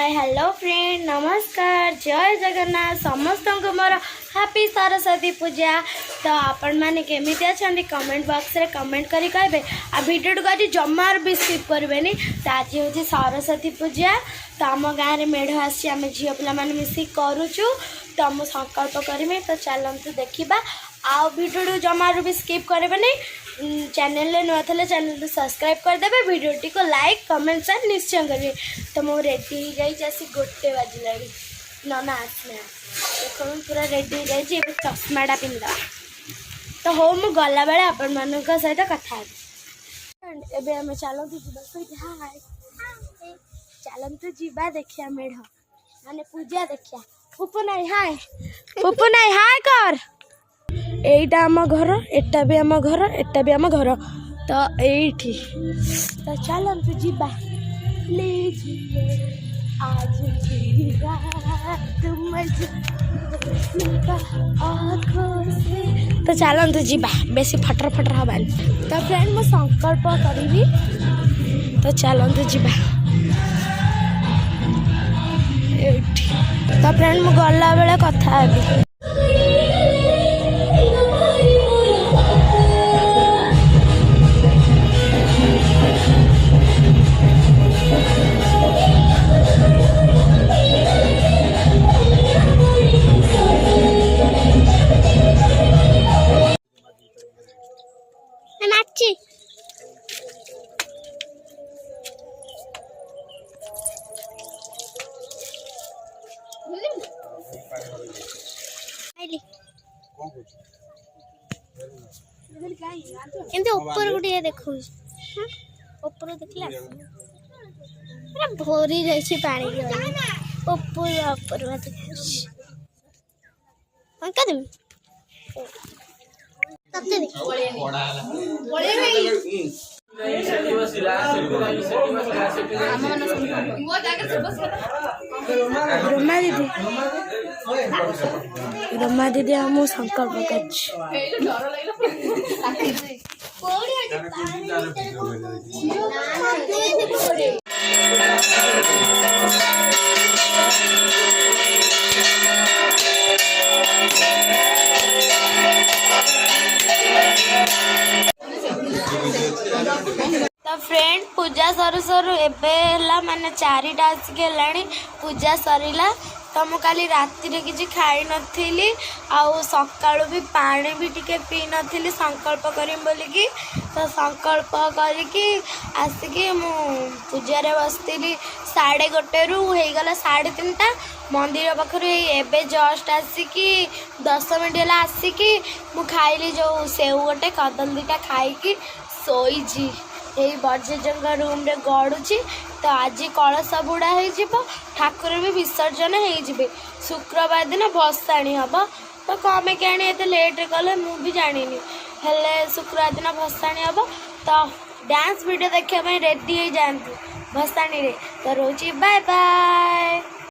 Hi hello friend नमस्कार जय जगन्नाथ समस्त को मोर हैप्पी सरस्वती पूजा। तो आपण मैंने केमी अच्छा कमेंट बॉक्स रे कमेंट करी कहबे आ वीडियो को आज जमार भी स्किप करबेनी। तो आज हूँ सरस्वती पूजा। तो आम गाँव में मेढ़ आसी आम झील पिला मिसिक करुचु। तो आम संकल्प करें तो चलतु देखा आ वीडियो जमार भी स्किप करेंगे। चैनल नुआ थे चैनल को सब्सक्राइब करदे वीडियोटी को लाइक कमेंट शेयर निश्चय करेंगे। तो मुझे रेडी हो जाइए गोटे बाजिला नना आसने देख पूरा रेडी हो जाइए चश्माटा पिंधा। तो हो मु गला बेले आपण मान सहित कथा एबे आम चलतु जा चलतु जा देखिया मेढ़ माने पूजा देखिया। पुपु नाई हाय पुपु नाई हाय कर एटा आम घर एटा भी आम घर एटा भी आम घर। तो एठी तो चलतु जीवा प्लीज आज तो चलतु जीवा बेसी फटर फटर हबान। तो फ्रेंड मु संकल्प करी तो चलतु जीवा एठी। तो फ्रेंड मु गला बेले कथा हेबी। ऊपर गोटे देखो ऊपर देखला पूरा भरी जाइए पानी ऊपर रमा दीदी हम संकल्प कर तो फ्रेंड पूजा सरू सरू एबे माने 4टा आसिक पूजा सरला। तो मु काली राति रे किछि खाई नथिली आउ सकाळु भी पानी भी टिके पी नथिली संकल्प करिम बोली की। तो संकल्प करिकी आसिकी मु पूजा रे बसतिली 1:30 रु हो गला 3:30 मंदिर पाखरु एबे जस्ट आसिकी 10 मिनिट हला आसिकी मु खाइली जो सेव गोटे कदम 2टा खाइकी सोईजी यही बर्जंग रूम रे गड़ुची। तो आज कलश बुड़ा हो ठाकुर भी विसर्जन हो शुक्रवार दिन भसाणी हम। तो कमे क्या लेट कले मुझे जानी हेले शुक्रवार दिन भसाणी हम। तो डांस वीडियो देखा रेडी हो जातु भसाणी रे। तो रोची बाय बाय।